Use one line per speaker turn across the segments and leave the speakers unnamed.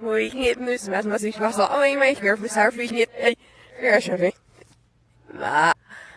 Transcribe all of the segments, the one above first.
We can't miss as ich was auch immer ich werfe sarf ich nicht. Ja, schon. Ma,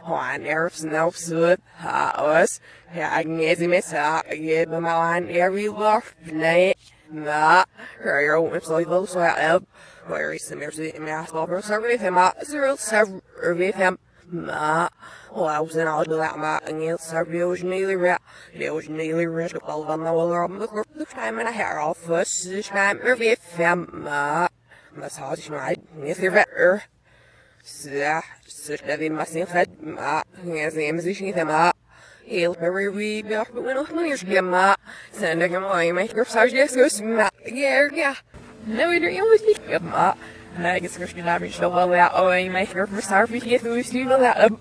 Juan nerfs no sud, haus. Ja, agnesi mis ha, gebe mal an every loft night. Ma, her with so little so up. Where is the mercy in my over survey him up, survey him. Ma, well, I was in all the ma, and you'll serve you was nearly rat. It was nearly rich all on the wall of the time and a hair off first, this time, with him, ma. Massage my near better. Such that they must have had ma, as the musician him up. He'll very weak, but when I hear him up, sending him away, make your sergeant goes, ma, yeah. No, we don't always speak of ma. I guess we're going to be so well out. Oh, I might hear from Sarfi get through to that.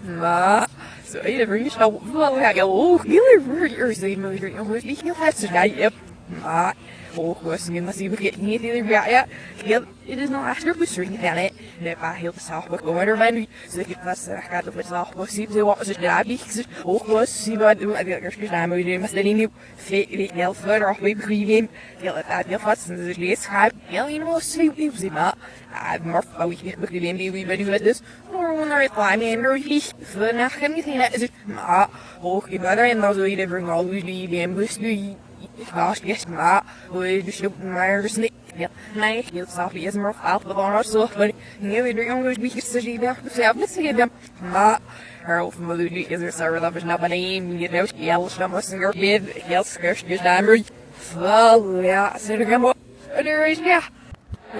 Ma, so I never used to well out. Oh, you're very easy. No, you're always speaking of that tonight. Yep. Ma, oh, was you must be getting it either. Yeah. It is not after we string down it. If I heal the south book or whatever, man, so they get plus I got the what's off. Was see what was it? I be oh, was see what I think I'm doing. Must letting you fit it yell further off. We preview. Feel it that your fuss and the list. You know, sweet leaves him up. I've more for we get the baby. We better do this. Or when I reply, man, or he for nothing. Anything that is it. Ma, oh, you better and those we never always be ambushed. Gosh, yes, ma, we just shoot my snake. Ja, nee, heel zacht is maar fout belangrijk zo, maar nu weer de jongens die gezien hebben, zelf niet zien hebben. Maar over mijn liefde is er zo dat we snel beneden, je weet, heel snel moesten er bid, heel scherp is daar maar. Wel, ja, zit er helemaal, er is ja.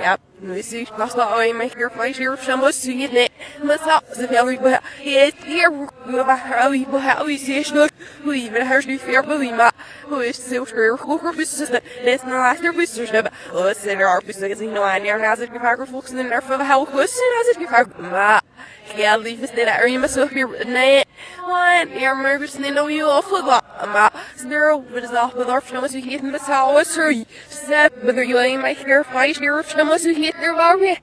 Ja, nu zie ik pas wel een mijn keer vlees hier of zo moest zien het niet. Maar zo, ze wil ik bij het hier, we waren hoe is het nog, hoe je bent huis nu ver bij maar hoe is het zo scheur, hoe is het net na later busters hebben. Wat zijn er ook busters gezien nou aan als het gevaar volgens de nerf van hoe goed als het gevaar maar ja, lief is dit er je maar zo hier nee. Want er maar is niet nou je afgegaan. Maar er over de zaak bedorf zo moet je het met zou sorry. Zet, maar je een mijn keer vlees hier of zo moet je het er wel weer.